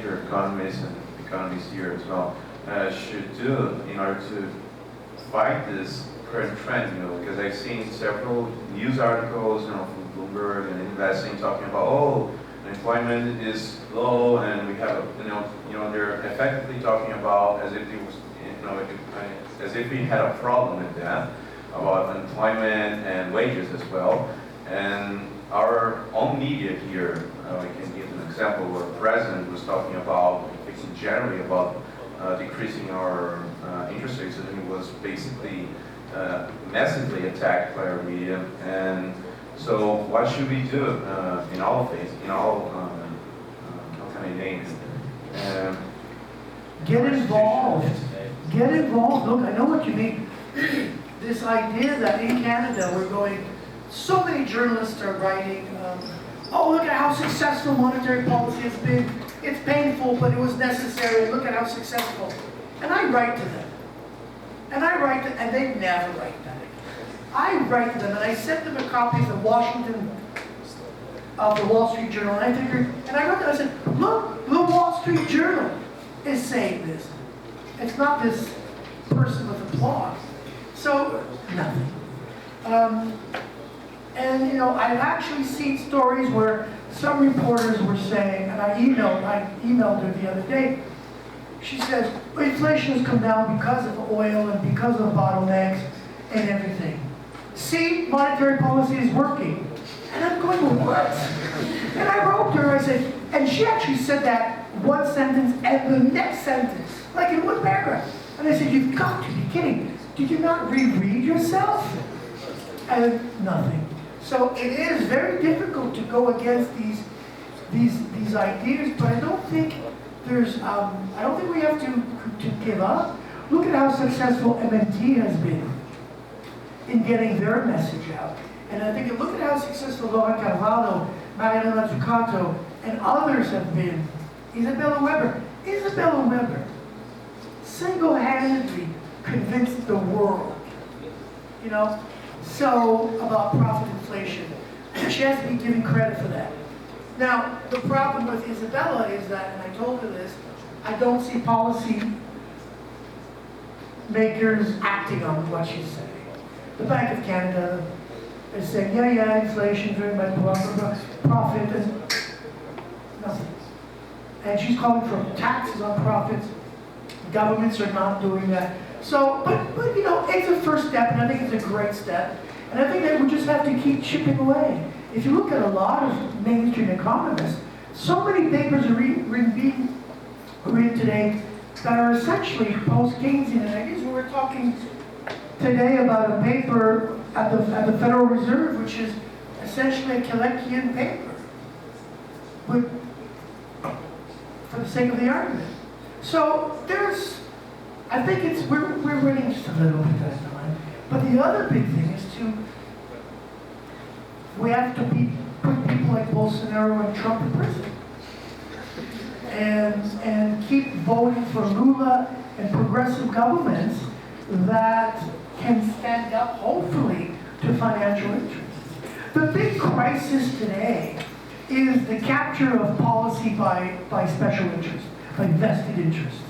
major economists and economists here as well, should do in order to fight this current trend, because I've seen several news articles, from Bloomberg and Investing talking about, oh, unemployment is low, and we have, they're effectively talking about as if it was, as if we had a problem with that, about unemployment and wages as well. And our own media here, I can give an example where the president was talking about, in January, about decreasing our interest rates, and he was basically massively attacked by our media. And so what should we do in all phases, how can I name it? Get involved. Get involved. Look, I know what you mean. This idea that in Canada we're going, so many journalists are writing, oh, look at how successful monetary policy has been. It's painful, but it was necessary. Look at how successful. And I write to them. And they never write back. I write to them, and I sent them a copy of the Wall Street Journal. And I wrote them, I said, look, the Wall Street Journal is saying this. It's not this person with a blog. So, nothing. I've actually seen stories where some reporters were saying, and I emailed her the other day, she says, inflation has come down because of oil and because of bottlenecks and everything. See, monetary policy is working. And I'm going, what? And I wrote to her, I said, and she actually said that one sentence and the next sentence, like in one paragraph. And I said, you've got to be kidding. Did you not reread yourself? And nothing. So it is very difficult to go against these ideas, but I don't think we have to give up. Look at how successful MMT has been in getting their message out. And I think, look at how successful Laurent Carvalho, Mariana Mazzucato, and others have been. Isabella Weber single-handedly convinced the world, so about profit inflation. She has to be given credit for that. Now, the problem with Isabella is that, and I told her this, I don't see policy makers acting on what she's saying. The Bank of Canada is saying, yeah, inflation driven by profit, and nothing. And she's calling for taxes on profits. Governments are not doing that. So, but it's a first step, and I think it's a great step. And I think that we just have to keep chipping away. If you look at a lot of mainstream economists, so many papers are being written today that are essentially post-Keynesian. And I guess we were talking today about a paper at the Federal Reserve, which is essentially a Keynesian paper, but for the sake of the argument. So I think we're running just a little bit at a time. But the other big thing is we have to put people like Bolsonaro and Trump in prison. And keep voting for Lula and progressive governments that can stand up, hopefully, to financial interests. The big crisis today is the capture of policy by special interests, by vested interests.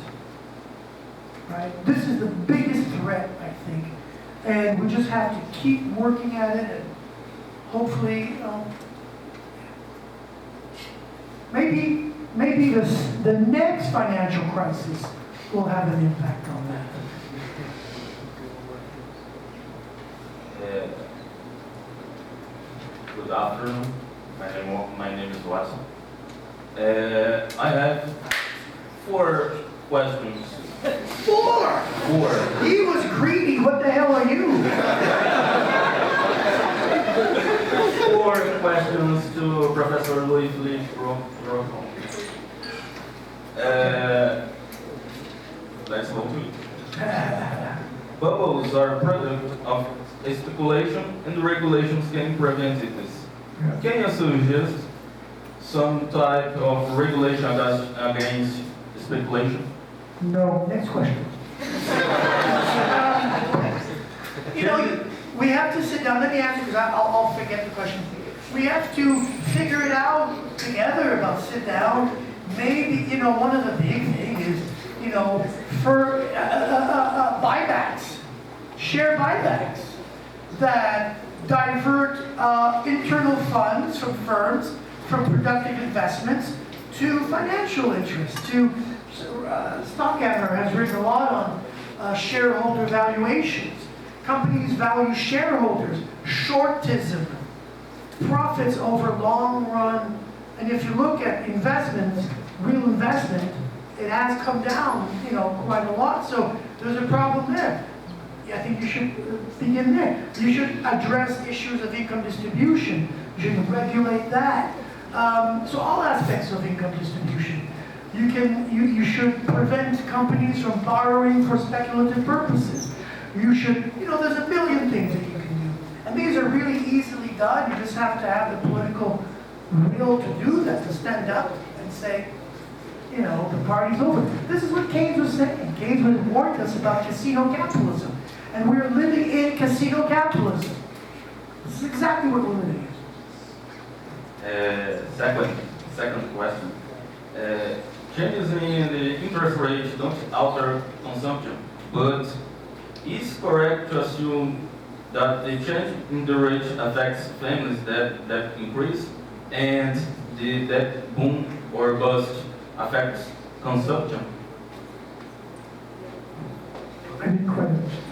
Right? This is the biggest threat, I think. And we just have to keep working at it, and hopefully, maybe the next financial crisis will have an impact on that. Good afternoon. My name is Watson. I have 4 questions. 4? He was greedy. What the hell are you? 4 questions to Professor Louis-Philippe Rochon. Let's go to it. Bubbles are a product of speculation, and regulations can prevent this. Can you suggest some type of regulation against speculation? No. Next question. We have to sit down. Let me answer, because I'll forget the question. We have to figure it out together, about sit down, maybe, one of the big things is, for buybacks, share buybacks that divert internal funds from firms from productive investments to financial interests. Stockhammer has written a lot on shareholder valuations. Companies value shareholders, shortism, profits over long run. And if you look at investments, real investment, it has come down, quite a lot. So there's a problem there. I think you should begin there. You should address issues of income distribution. You should regulate that. So all aspects of income distribution. You should prevent companies from borrowing for speculative purposes. You should, there's a million things that you can do. And these are really easily done. You just have to have the political will to do that, to stand up and say, the party's over. This is what Keynes was saying. Keynes was warned us about casino capitalism. And we're living in casino capitalism. This is exactly what we're living in. Second question. Changes in the interest rate don't alter consumption, but is correct to assume that the change in the rate affects families that increase, and the debt boom or bust affects consumption? I didn't quite understand.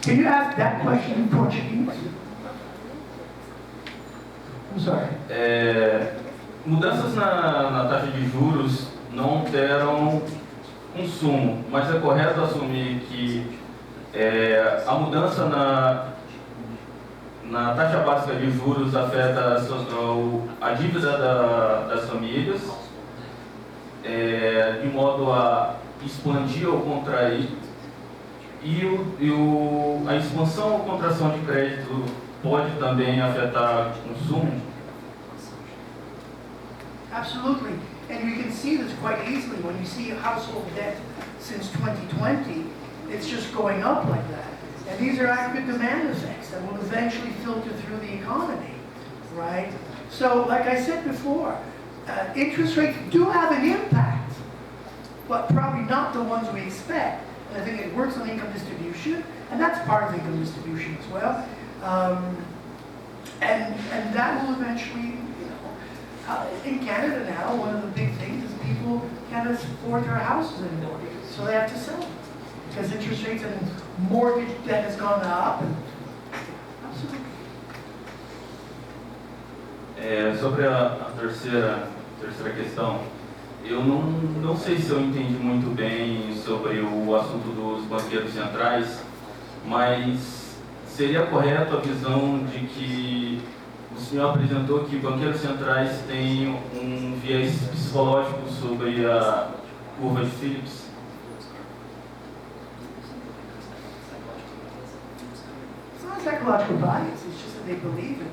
Can you ask that question in Portuguese? I'm sorry. Mudanças na taxa de juros não alteram consumo, mas é correto assumir que a mudança na taxa básica de juros afeta a dívida das famílias, de modo a expandir ou contrair, e a expansão ou contração de crédito pode também afetar o consumo? Absolutely. And you can see this quite easily when you see household debt since 2020. It's just going up like that. And these are aggregate demand effects that will eventually filter through the economy, right? So, like I said before, interest rates do have an impact, but probably not the ones we expect. And I think it works on income distribution, and that's part of income distribution as well. And that will eventually, in Canada now, one of the big things is people can't afford their houses anymore, so they have to sell them. Because interest rates and mortgage debt has gone up. Absolutely. Sobre a terceira questão, eu não sei se eu entendi muito bem sobre o assunto dos banqueiros centrais, mas seria correto a visão de que o senhor apresentou que banqueiros centrais têm um viés psicológico sobre a curva de Phillips? It's not psychological bias, it's just that they believe in it.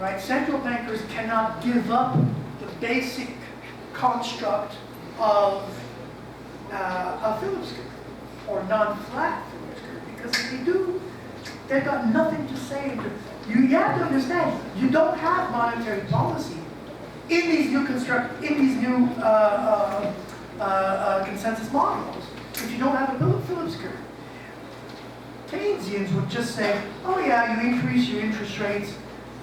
Right? Central bankers cannot give up the basic construct of a Phillips curve or non-flat Phillips curve, because if they do, they've got nothing to say. You have to understand, you don't have monetary policy in these new consensus models if you don't have a Phillips curve. Keynesians would just say, oh yeah, you increase your interest rates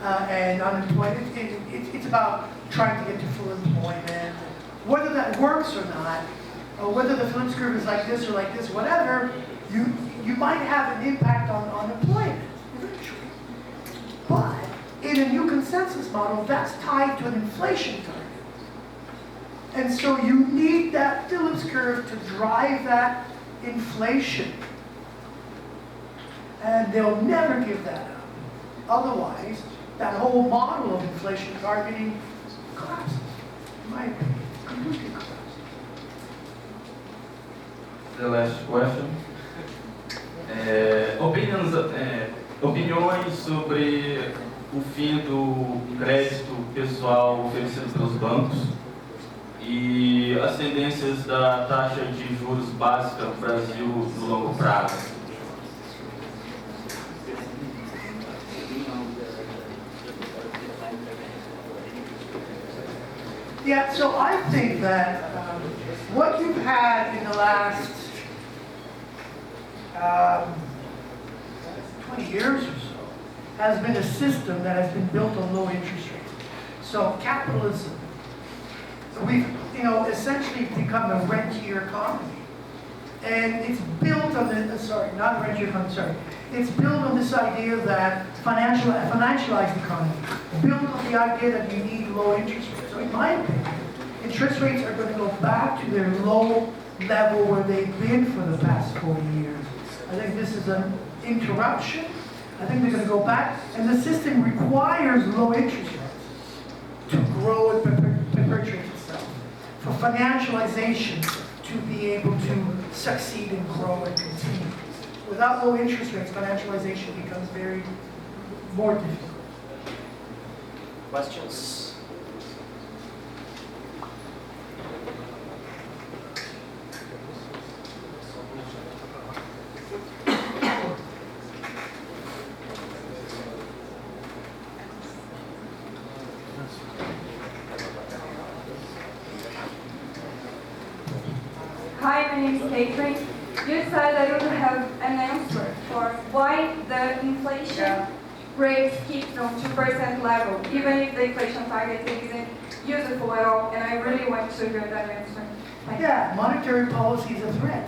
and unemployment. It's about trying to get to full employment. Whether that works or not, or whether the Phillips curve is like this or like this, whatever, you might have an impact on unemployment eventually. But in a new consensus model, that's tied to an inflation target. And so you need that Phillips curve to drive that inflation. And they'll never give that up. Otherwise, that whole model of inflation targeting collapses, in my opinion, completely collapses. The last question. Opiniões sobre o fim do crédito pessoal oferecido pelos bancos e as tendências da taxa de juros básica no Brasil no longo prazo. Yeah, so I think that what you've had in the last 20 years or so has been a system that has been built on low interest rates. So capitalism, we've essentially become a rentier economy. And it's built on not rentier economy, sorry. It's built on this idea that financialized economy, built on the idea that you need low interest rates. So in my opinion, interest rates are going to go back to their low level where they've been for the past 40 years. I think this is an interruption. I think they're going to go back, and the system requires low interest rates to grow and perpetuate itself, for financialization to be able to succeed and grow and continue. Without low interest rates, financialization becomes more difficult. Questions? Hi, my name is Catherine. You said that you would have an answer for why the inflation rates keep on 2% level, even if the inflation target isn't useful at all, and I really want to hear that answer. Yeah, monetary policy is a threat.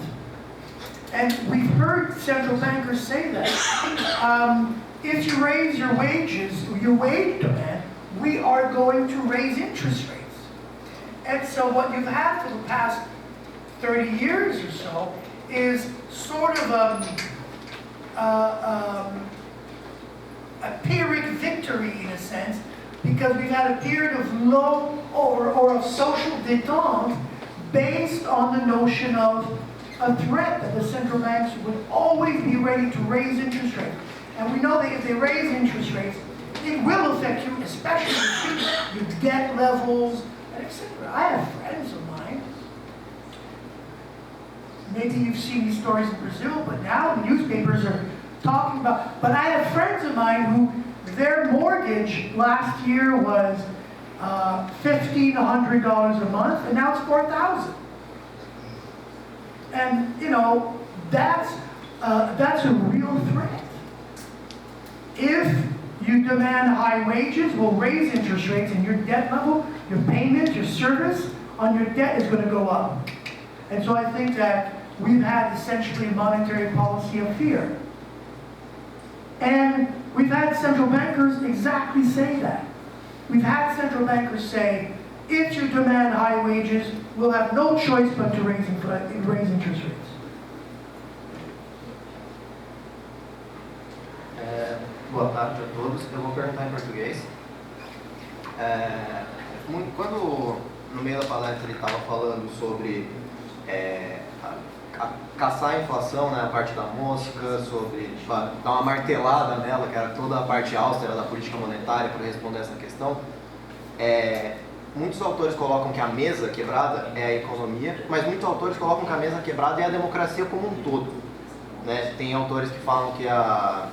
And we've heard central bankers say that. If you raise your wages, your wage demand, we are going to raise interest rates. And so what you've had for the past 30 years or so is sort of a Pyrrhic victory in a sense, because we've had a period of low or of social détente based on the notion of a threat that the central banks would always be ready to raise interest rates. And we know that if they raise interest rates, it will affect you, especially your debt levels, etc. I have friends of mine. Maybe you've seen these stories in Brazil, but now the newspapers are talking about. But I have friends of mine who their mortgage last year was $1,500 a month, and now it's $4,000. And that's a real threat. If you demand high wages, we'll raise interest rates, and your debt level, your payment, your service on your debt is going to go up. And so I think that we've had essentially a monetary policy of fear. And we've had central bankers exactly say that. We've had central bankers say, if you demand high wages, we'll have no choice but to raise interest rates. Boa tarde a todos. Eu vou perguntar em português. Quando no meio da palestra ele estava falando sobre caçar a inflação, né, a parte da mosca, sobre dar uma martelada nela, que era toda a parte austera da política monetária, para responder essa questão, muitos autores colocam que a mesa quebrada é a economia, mas muitos autores colocam que a mesa quebrada é a democracia como um todo. Né? Tem autores que falam que a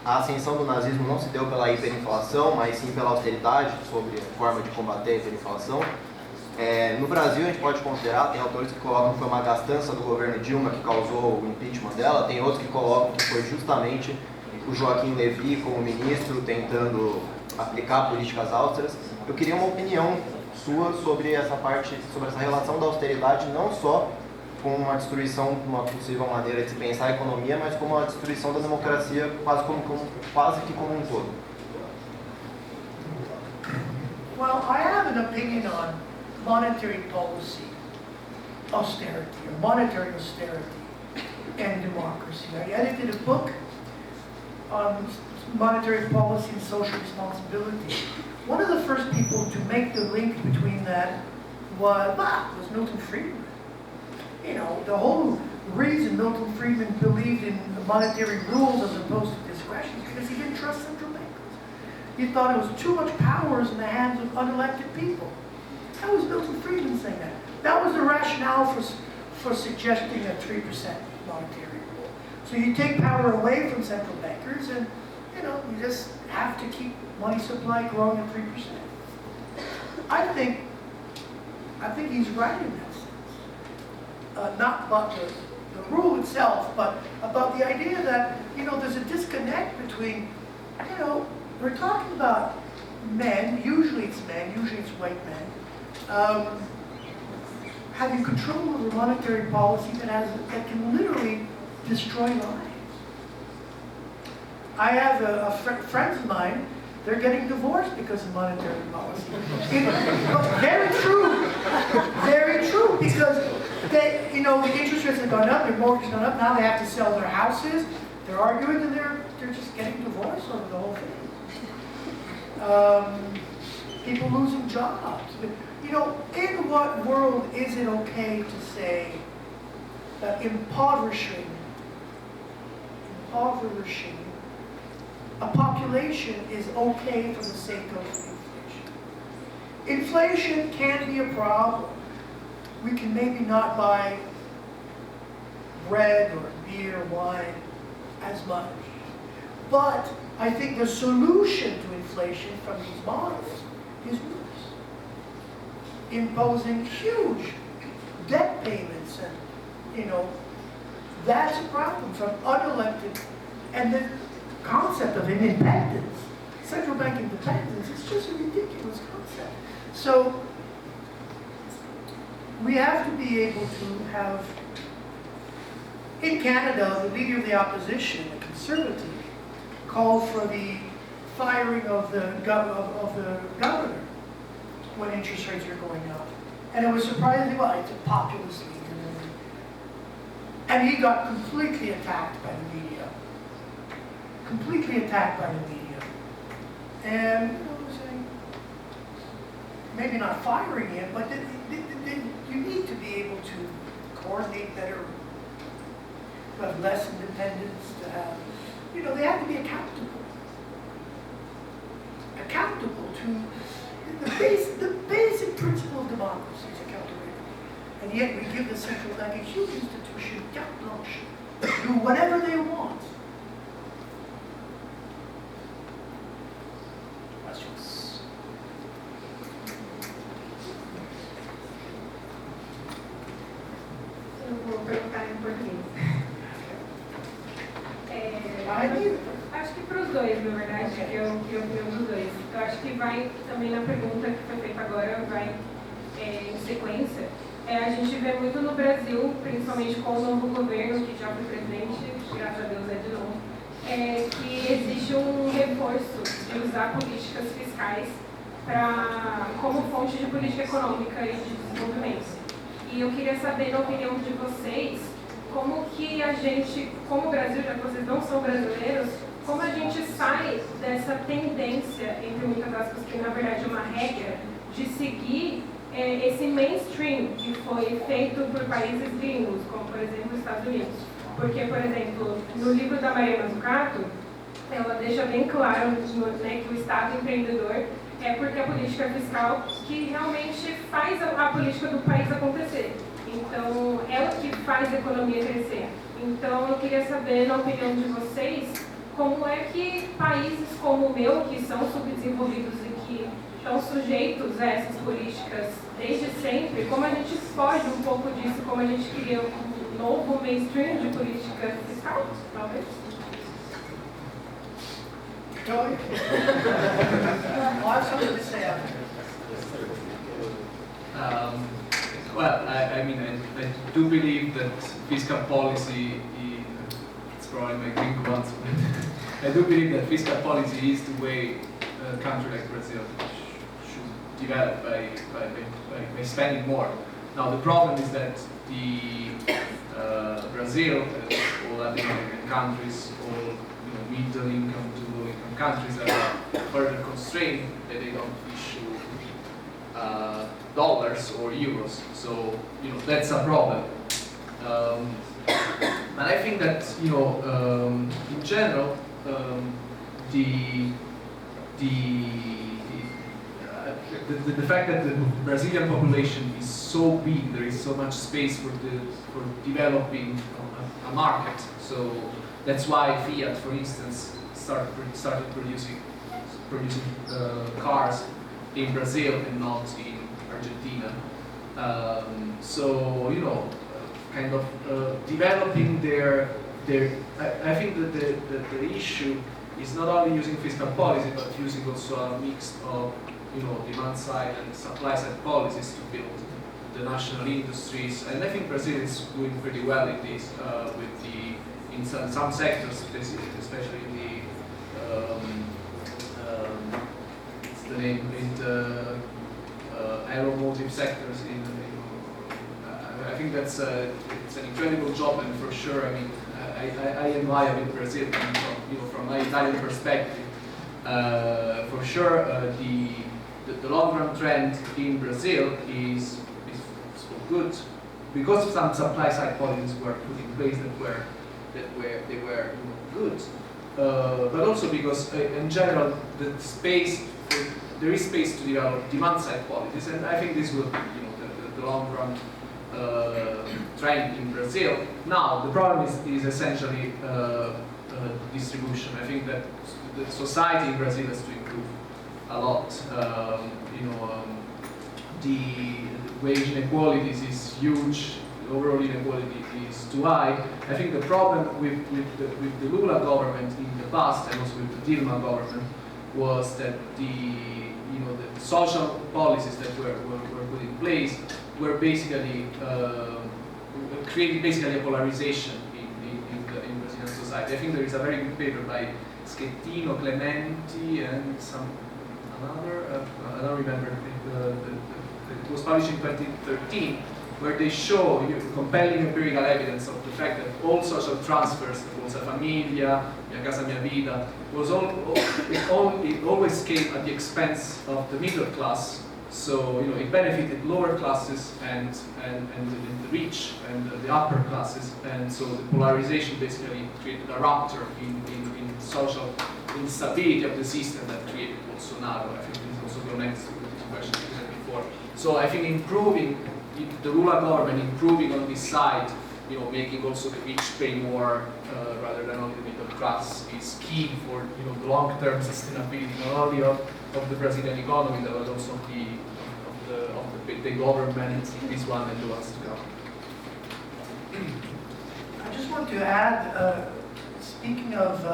ascensão do nazismo não se deu pela hiperinflação, mas sim pela austeridade, sobre a forma de combater a hiperinflação. No Brasil, a gente pode considerar, tem autores que colocam que foi uma gastança do governo Dilma que causou o impeachment dela, tem outros que colocam que foi justamente o Joaquim Levy como ministro tentando aplicar políticas austeras. Eu queria uma opinião sua sobre essa parte, sobre essa relação da austeridade, não só com uma destruição, uma possível maneira de se pensar a economia, mas como uma destruição da democracia quase que como um todo. Well, I have an opinion on monetary policy austerity, or monetary austerity and democracy. I edited a book on monetary policy and social responsibility. One of the first people to make the link between that was Milton Friedman. The whole reason Milton Friedman believed in monetary rules as opposed to discretion is because he didn't trust central bankers. He thought it was too much power in the hands of unelected people. That was Milton Friedman saying that. That was the rationale for suggesting a 3% monetary rule. So you take power away from central bankers and, you just have to keep money supply growing at 3%. I think he's right in that sense. Not about the rule itself, but about the idea that, there's a disconnect between, we're talking about men, usually it's white men, having control over monetary policy that can literally destroy lives. I have friends of mine, they're getting divorced because of monetary policy. Very true, because the interest rates have gone up, their mortgage has gone up, now they have to sell their houses, they're arguing, and they're just getting divorced over the whole thing. People losing jobs. In what world is it okay to say that impoverishing a population is okay for the sake of inflation? Inflation can be a problem. We can maybe not buy bread or beer, wine as much. But I think the solution to inflation from these models is worse. Imposing huge debt payments, and that's a problem from unelected. And the concept of independence, central bank independence, is just a ridiculous concept. So we have to be able to have, in Canada, the leader of the opposition, a conservative, called for the firing of the governor when interest rates are going up. And it was surprisingly, it's a populist leader. And he got completely attacked by the media. And saying, maybe not firing him, but you need to be able to coordinate better, to have less independence, to have, they have to be accountable to the basic principle of democracy is accountability. And yet we give the central bank a huge institution, carte blanche, do whatever they want. Questions? Eu vou perguntar em português. Acho que para os dois, na verdade, que eu opinião dos dois. Eu acho que vai também na pergunta que foi feita agora, vai em sequência. A gente vê muito no Brasil, principalmente com o novo governo, que já foi presidente, graças a Deus é de novo, que existe um reforço de usar políticas fiscais como fonte de política econômica e de desenvolvimento. E eu queria saber, na opinião de vocês, como que a gente, como Brasil, já que vocês não são brasileiros, como a gente sai dessa tendência, entre muitas aspas, que na verdade é uma regra, de seguir esse mainstream que foi feito por países gringos, como por exemplo os Estados Unidos. Porque, por exemplo, no livro da Maria Mazzucato, ela deixa bem claro que o Estado empreendedor é porque a política fiscal que realmente faz a política do país acontecer. Então, ela que faz a economia crescer. Então, eu queria saber, na opinião de vocês, como é que países como o meu, que são subdesenvolvidos e que estão sujeitos a essas políticas desde sempre, como a gente foge um pouco disso, como a gente cria um novo mainstream de política fiscal, talvez? Well, I mean, I do believe that fiscal policy, it's probably my Greek ones, but I do believe that fiscal policy is the way a country like Brazil should develop by spending more. Now, the problem is that Brazil, all Latin American countries, all middle income to low income countries are further constrained that they don't issue dollars or euros, so that's a problem. And I think that in general the fact that the Brazilian population is so big, there is so much space for developing a market. So that's why Fiat, for instance, started producing cars in Brazil and not in Argentina. So, you know, kind of developing I think that the issue is not only using fiscal policy, but using also a mix of, you know, demand side and supply side policies to build the national industries. And I think Brazil is doing pretty well in this, in some sectors, especially in what's the name, in the aeromotive sectors. I think that's it's an incredible job, and for sure, I mean, I admire with Brazil from my Italian perspective. For sure, the long-run trend in Brazil is so good because some supply-side policies were put in place that were good, but also because in general there is space to develop demand-side policies, and I think this will be, you know, the long-run trend in Brazil. Now the problem is essentially distribution. I think that the society in Brazil has to improve a lot. The wage inequalities is huge. The overall inequality is too high. I think the problem with the Lula government in the past, and also with the Dilma government, was that the social policies that were put in place were basically created basically a polarization in Brazilian society. I think there is a very good paper by Schettino, Clementi, and another, I don't remember, it was published in 2013, where they show compelling empirical evidence of the fact that all social transfers, Bolsa Famiglia, Mia Casa Mia Vida, it always came at the expense of the middle class. So it benefited lower classes and the rich and the upper classes, and so the polarization basically created a rupture in social instability of the system that created Bolsonaro. I think this also connects to the question you had before. So I think improving the Lula government, improving on this side, making also the rich pay more rather than only the middle class, is key for the long-term sustainability not only of the Brazilian economy, but also of the government, this one and the ones to come. I just want to add, speaking of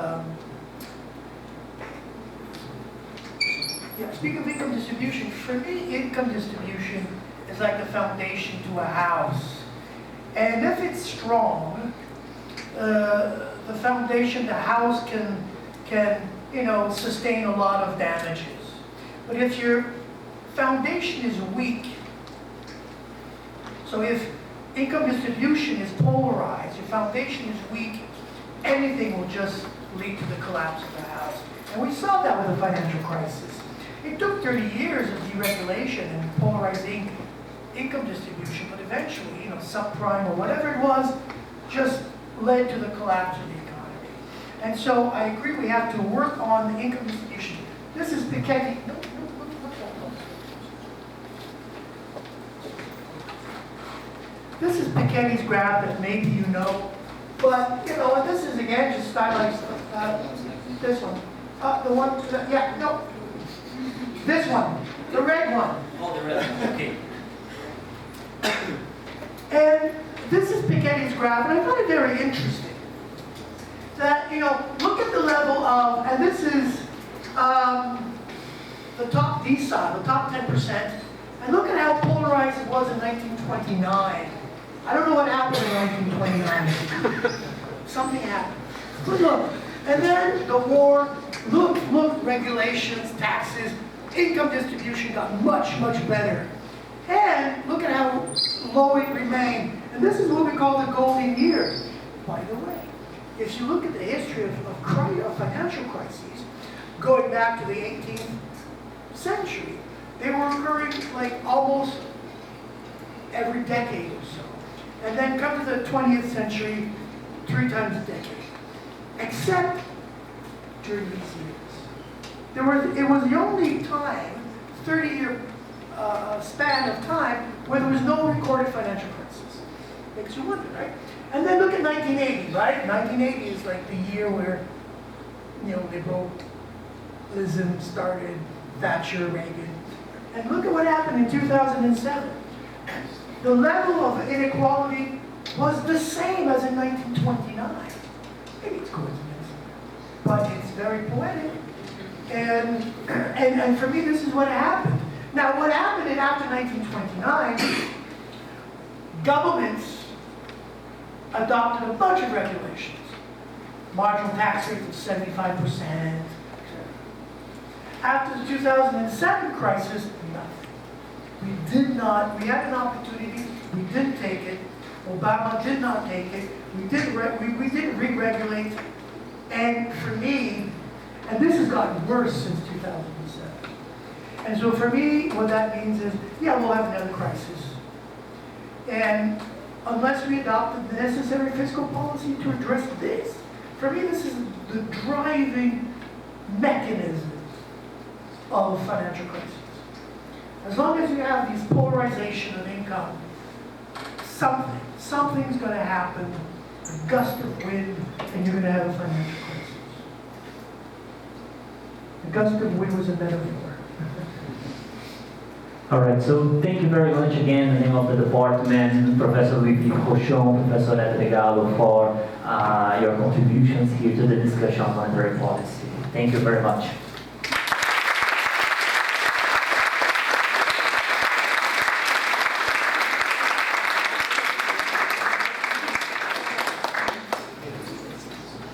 income distribution, for me, income distribution is like the foundation to a house. And if it's strong, the foundation, the house can sustain a lot of damages. But if your foundation is weak, so if income distribution is polarized, your foundation is weak, anything will just lead to the collapse of the house. And we saw that with the financial crisis. It took 30 years of deregulation and polarizing income distribution, but eventually, subprime or whatever it was, just led to the collapse of the economy. And so I agree we have to work on the income distribution. This is Piketty. This is Piketty's graph that maybe you know, but this is again just stylized. This one, the one, this one, the red one. Oh, the red one. Okay. And this is Piketty's graph, and I find it very interesting. That, look at the level of, and this is the top decile, the top 10%, and look at how polarized it was in 1929. I don't know what happened in 1929. Something happened. But look, and then the war, look, regulations, taxes, income distribution got much, much better. And look at how low it remained. And this is what we call the golden years. By the way, if you look at the history of financial crises, going back to the 18th century, they were occurring like almost every decade or so. And then come to the 20th century, 3 times a decade. Except during these years. It was the only time, 30-year span of time, where there was no recorded financial crisis. Makes you wonder, right? And then look at 1980, right? 1980 is like the year where, liberalism started, Thatcher, Reagan. And look at what happened in 2007. The level of inequality was the same as in 1929. Maybe it's coincidence, but it's very poetic. And for me, this is what happened. Now, what happened after 1929, governments adopted a bunch of regulations. Marginal tax rates of 75%. After the 2007 crisis, nothing. We had an opportunity, we didn't take it. Obama did not take it. We didn't re-regulate. And for me, and this has gotten worse since 2007. And so for me, what that means is, yeah, we'll have another crisis. And unless we adopt the necessary fiscal policy to address this, for me, this is the driving mechanism of financial crisis. As long as you have this polarization of income, something's going to happen, a gust of wind, and you're going to have a financial crisis. The gust of wind was a metaphor. All right, so thank you very much again in the name of the department, Professor Louis-Philippe Rochon, Professor Edregalo, for your contributions here to the discussion on monetary policy. Thank you very much.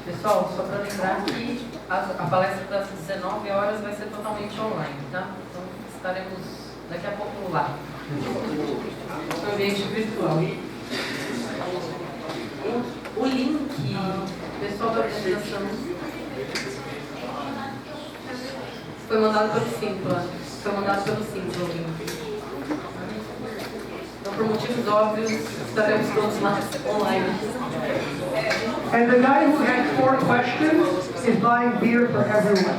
Pessoal, só para lembrar que a palestra das 19 horas vai ser totalmente online, tá? Então estaremos daqui a pouco lá, no ambiente virtual. O link, pessoal da organização, foi mandado pelo Simpla. O link. Então, por motivos óbvios, estaremos todos lá online. And the guy who had 4 questions is buying beer for everyone.